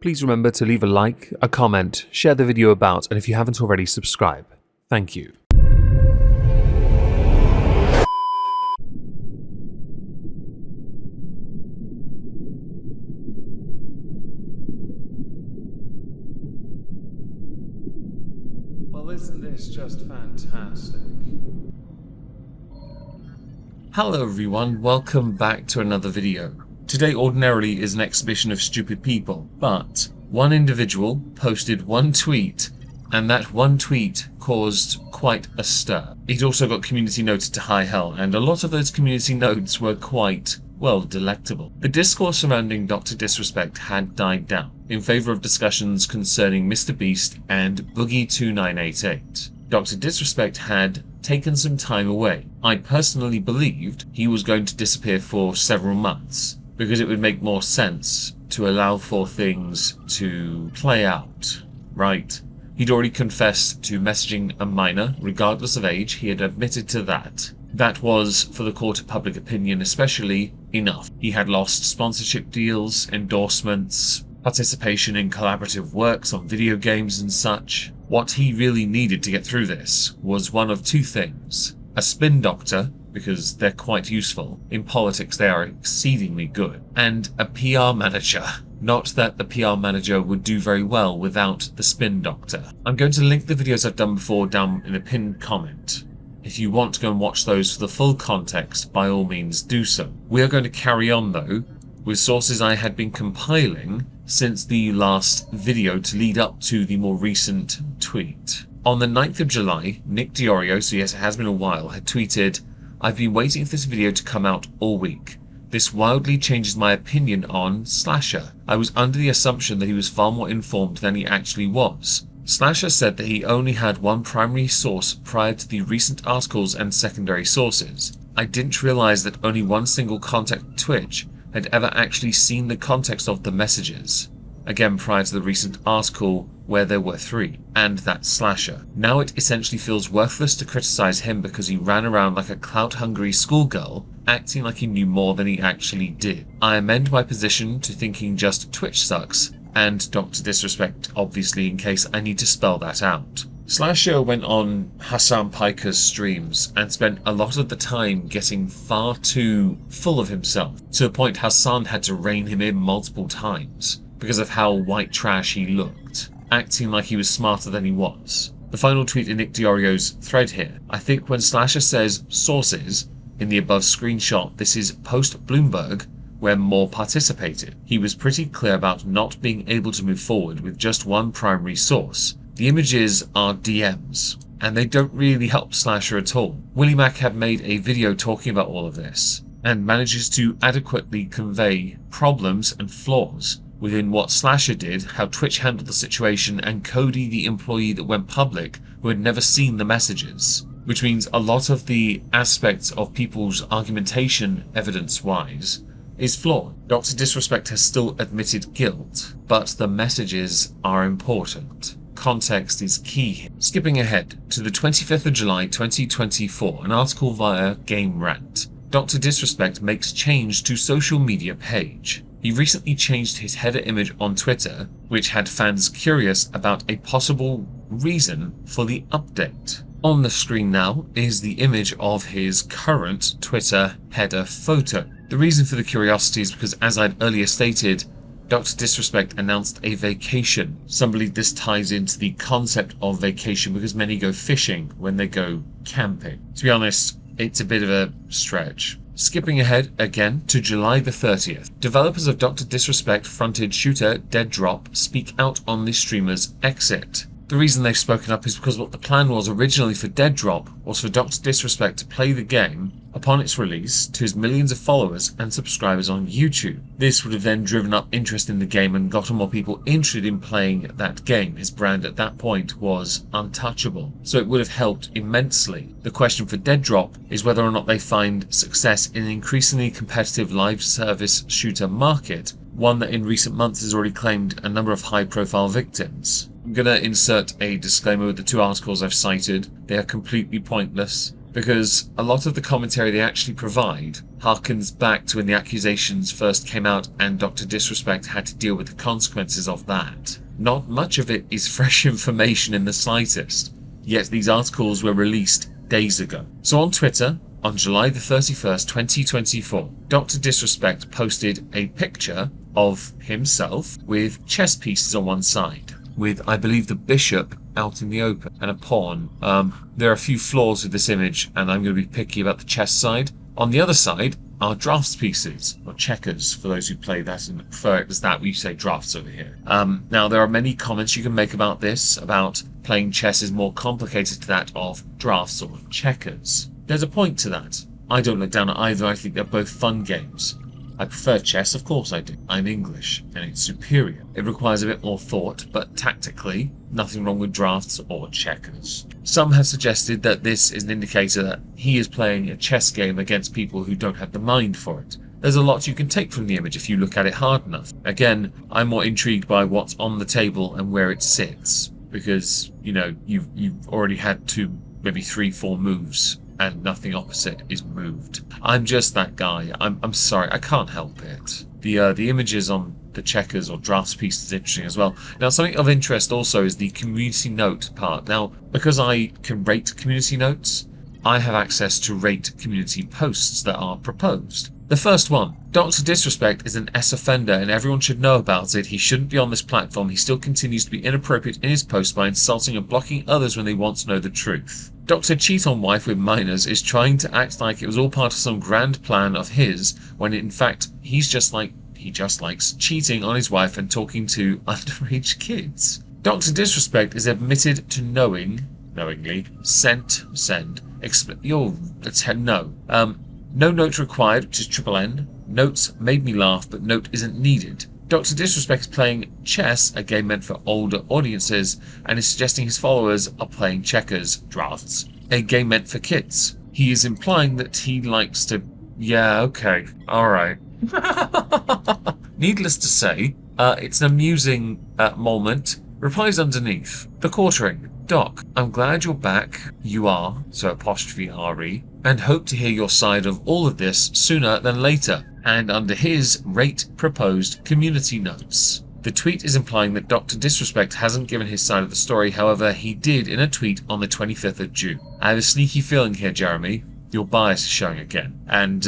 please remember to leave a like, a comment, share the video about, and if you haven't already, subscribe. Thank you. Well, isn't this just fantastic? Hello everyone, welcome back to another video. Today ordinarily is an exhibition of stupid people, but one individual posted one tweet, and that one tweet caused quite a stir. It also got community noted to high hell, and a lot of those community notes were quite, well, delectable. The discourse surrounding Dr. Disrespect had died down in favour of discussions concerning Mr. Beast and Boogie2988. Dr. Disrespect had taken some time away. I personally believed he was going to disappear for several months, because it would make more sense to allow for things to play out, right? He'd already confessed to messaging a minor, regardless of age. He had admitted to that. That was, for the court of public opinion especially, enough. He had lost sponsorship deals, endorsements, participation in collaborative works on video games and such. What he really needed to get through this was one of two things: a spin doctor, because they're quite useful. In politics they are exceedingly good. And a PR manager. Not that the PR manager would do very well without the spin doctor. I'm going to link the videos I've done before down in a pinned comment. If you want to go and watch those for the full context, by all means do so. We are going to carry on though with sources I had been compiling since the last video to lead up to the more recent tweet. On the 9th of July, Nick Diorio, so yes it has been a while, had tweeted, "I've been waiting for this video to come out all week. This wildly changes my opinion on Slasher. I was under the assumption that he was far more informed than he actually was. Slasher said that he only had one primary source prior to the recent articles and secondary sources. I didn't realize that only one single contact at Twitch had ever actually seen the context of the messages. Again, prior to the recent article where there were 3, and that Slasher. Now it essentially feels worthless to criticize him because he ran around like a clout-hungry schoolgirl, acting like he knew more than he actually did. I amend my position to thinking just Twitch sucks, and Dr. Disrespect obviously, in case I need to spell that out." Slasher went on Hassan Piker's streams and spent a lot of the time getting far too full of himself, to the point Hassan had to rein him in multiple times because of how white trash he looked, acting like he was smarter than he was. The final tweet in Nick Diorio's thread here: "I think when Slasher says sources in the above screenshot, this is post-Bloomberg, where Moore participated. He was pretty clear about not being able to move forward with just one primary source. The images are DMs, and they don't really help Slasher at all. Willie Mac had made a video talking about all of this, and manages to adequately convey problems and flaws within what Slasher did, how Twitch handled the situation, and Cody, the employee that went public, who had never seen the messages. Which means a lot of the aspects of people's argumentation, evidence-wise, is flawed. Dr. Disrespect has still admitted guilt, but the messages are important. Context is key here." Skipping ahead to the 25th of July 2024, an article via Game Rant. Dr. Disrespect makes change to social media page. He recently changed his header image on Twitter, which had fans curious about a possible reason for the update. On the screen now is the image of his current Twitter header photo. The reason for the curiosity is because, as I'd earlier stated, Dr. Disrespect announced a vacation. Some believe this ties into the concept of vacation because many go fishing when they go camping. To be honest, it's a bit of a stretch. Skipping ahead again to July the 30th. Developers of Dr. Disrespect fronted shooter Dead Drop speak out on the streamer's exit. The reason they've spoken up is because what the plan was originally for Dead Drop was for Dr. Disrespect to play the game upon its release to his millions of followers and subscribers on YouTube. This would have then driven up interest in the game and gotten more people interested in playing that game. His brand at that point was untouchable, so it would have helped immensely. The question for Dead Drop is whether or not they find success in an increasingly competitive live service shooter market, one that in recent months has already claimed a number of high-profile victims. I'm going to insert a disclaimer with the 2 articles I've cited. They are completely pointless. because a lot of the commentary they actually provide harkens back to when the accusations first came out and Dr. Disrespect had to deal with the consequences of that. Not much of it is fresh information in the slightest, yet these articles were released days ago. So on Twitter, on July the 31st, 2024, Dr. Disrespect posted a picture of himself with chess pieces on one side, with, I believe, the bishop out in the open and a pawn. There are a few flaws with this image, and I'm going to be picky about the chess side. On the other side are drafts pieces, or checkers, for those who play that and prefer it as that. We say drafts over here. Now, there are many comments you can make about this, about playing chess is more complicated to that of drafts or checkers. There's a point to that. I don't look down at either. I think they're both fun games. I prefer chess, of course I do. I'm English, and it's superior. It requires a bit more thought, but tactically, nothing wrong with drafts or checkers. Some have suggested that this is an indicator that he is playing a chess game against people who don't have the mind for it. There's a lot you can take from the image if you look at it hard enough. Again, I'm more intrigued by what's on the table and where it sits, because, you know, you've already had 2, maybe 3, 4 moves, and nothing opposite is moved. I'm just that guy. I'm sorry, I can't help it. The images on the checkers or drafts piece is interesting as well. Now, something of interest also is the community note part. Now, because I can rate community notes, I have access to rate community posts that are proposed. The first one, Dr. Disrespect is an S-offender and everyone should know about it. He shouldn't be on this platform. He still continues to be inappropriate in his posts by insulting and blocking others when they want to know the truth. Dr. Cheat on Wife with Minors is trying to act like it was all part of some grand plan of his, when in fact he just likes cheating on his wife and talking to underage kids. Dr. Disrespect is admitted to knowingly, no note required, which is triple N. Notes made me laugh, but note isn't needed. Dr. Disrespect is playing chess, a game meant for older audiences, and is suggesting his followers are playing checkers, drafts, a game meant for kids. He is implying that he likes to... Yeah, okay, alright. Needless to say, it's an amusing moment. Replies underneath. The quartering. Doc, I'm glad you're back. You are, so apostrophe RE, and hope to hear your side of all of this sooner than later. And under his rate proposed community notes. The tweet is implying that Dr. Disrespect hasn't given his side of the story, however, he did in a tweet on the 25th of June. I have a sneaky feeling here, Jeremy. Your bias is showing again. And,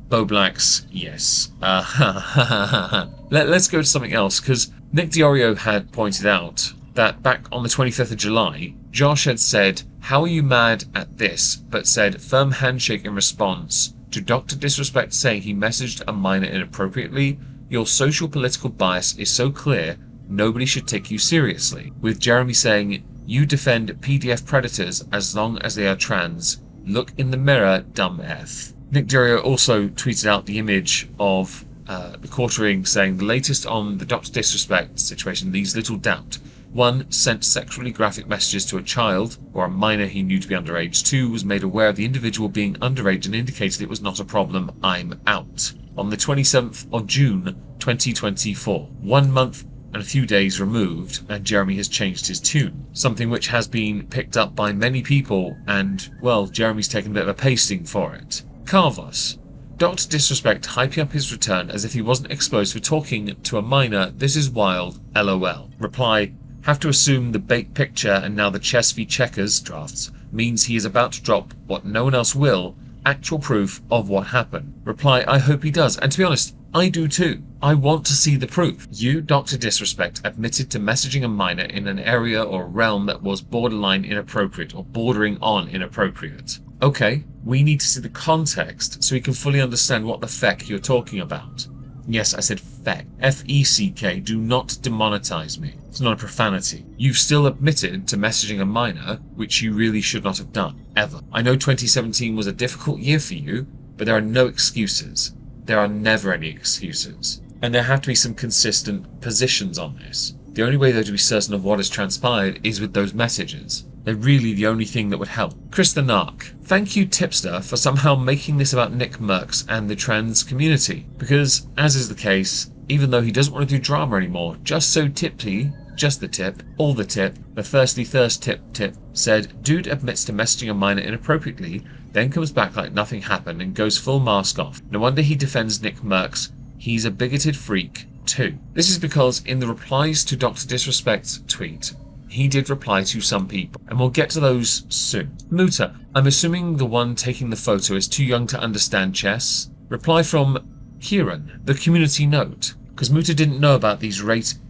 Bo Black's, yes. Let's go to something else, because Nick Diorio had pointed out that back on the 25th of July, Josh had said, "How are you mad at this?" but said firm handshake in response to Dr. Disrespect saying he messaged a minor inappropriately. Your social political bias is so clear, nobody should take you seriously. With Jeremy saying, you defend PDF predators as long as they are trans. Look in the mirror, dumb F. Nick Diorio also tweeted out the image of the quartering saying, the latest on the Dr. Disrespect situation leaves little doubt. 1. Sent sexually graphic messages to a child, or a minor he knew to be underage. 2. Was made aware of the individual being underage and indicated it was not a problem. I'm out. On the 27th of June, 2024. 1 month and a few days removed, and Jeremy has changed his tune. Something which has been picked up by many people, and, well, Jeremy's taken a bit of a pasting for it. Carvos. Dr. Disrespect hyping up his return as if he wasn't exposed for talking to a minor. This is wild. LOL. Reply. Have to assume the bait picture and now the chess v checkers drafts means he is about to drop what no one else will, actual proof of what happened. Reply, I hope he does. And to be honest, I do too. I want to see the proof. You, Dr. Disrespect, admitted to messaging a minor in an area or realm that was borderline inappropriate or bordering on inappropriate. Okay, we need to see the context so we can fully understand what the feck you're talking about. Yes, I said feck. F-E-C-K. Do not demonetize me. It's not a profanity. You've still admitted to messaging a minor, which you really should not have done, ever. I know 2017 was a difficult year for you, but there are no excuses. There are never any excuses. And there have to be some consistent positions on this. The only way though to be certain of what has transpired is with those messages. They're really the only thing that would help. Chris the Narc. Thank you, Tipster, for somehow making this about Nick Merckx and the trans community. Because, as is the case, even though he doesn't want to do drama anymore, just so tipsy, just the tip, all the tip, the thirsty thirst tip, said, dude admits to messaging a minor inappropriately, then comes back like nothing happened and goes full mask off. No wonder he defends Nick Merckx. He's a bigoted freak too. This is because in the replies to Dr. Disrespect's tweet, he did reply to some people, and we'll get to those soon. Muta, I'm assuming the one taking the photo is too young to understand chess. Reply from Kieran, the community note, because Muta didn't know about these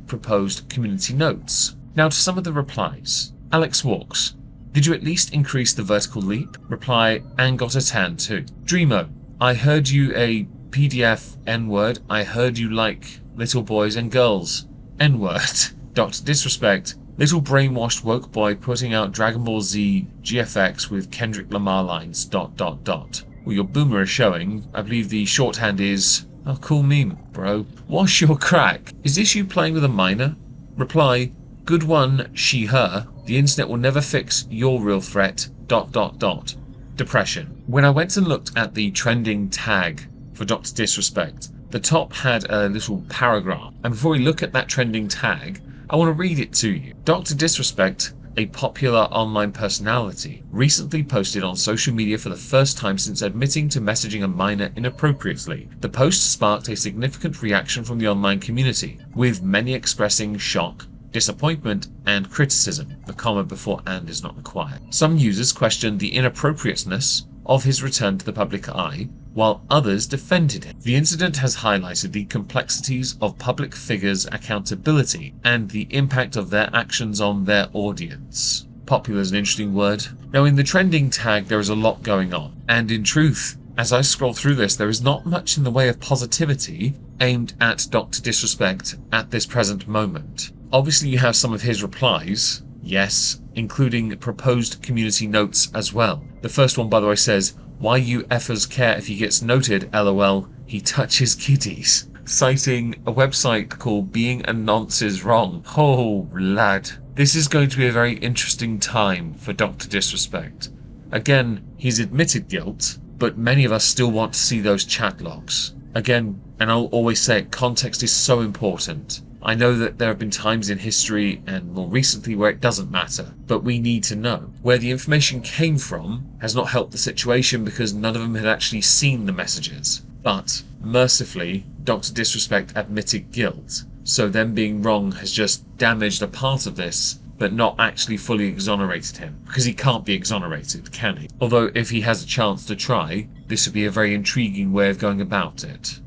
proposed community notes. Now to some of the replies. Alex Walks, did you at least increase the vertical leap? Reply, and got a tan too. Dreamo, I heard you a PDF N-word. I heard you like little boys and girls. N-word. Dr. Disrespect, little brainwashed woke boy putting out Dragon Ball Z GFX with Kendrick Lamar lines ... Well, your boomer is showing. I believe the shorthand is, oh, cool meme, bro. Wash your crack. Is this you playing with a minor? Reply, good one, she, her. The internet will never fix your real threat ... Depression. When I went and looked at the trending tag for Dr. Disrespect, the top had a little paragraph. And before we look at that trending tag, I want to read it to you. Dr. Disrespect, a popular online personality, recently posted on social media for the first time since admitting to messaging a minor inappropriately. The post sparked a significant reaction from the online community, with many expressing shock, disappointment, and criticism. The comma before "and" is not required. Some users questioned the inappropriateness of his return to the public eye, while others defended him. The incident has highlighted the complexities of public figures' accountability and the impact of their actions on their audience. Popular is an interesting word. Now, in the trending tag, there is a lot going on, and in truth, as I scroll through this, there is not much in the way of positivity aimed at Dr. Disrespect at this present moment. Obviously, you have some of his replies, yes, including proposed community notes as well. The first one, by the way, says, why you effers care if he gets noted, lol, he touches kitties. Citing a website called Being a Nonce is Wrong. Oh, lad. This is going to be a very interesting time for Dr. Disrespect. Again, he's admitted guilt, but many of us still want to see those chat logs. Again, and I'll always say it, context is so important. I know that there have been times in history and more recently where it doesn't matter, but we need to know. Where the information came from has not helped the situation because none of them had actually seen the messages. But, mercifully, Dr. Disrespect admitted guilt, so them being wrong has just damaged a part of this, but not actually fully exonerated him. Because he can't be exonerated, can he? Although if he has a chance to try, this would be a very intriguing way of going about it.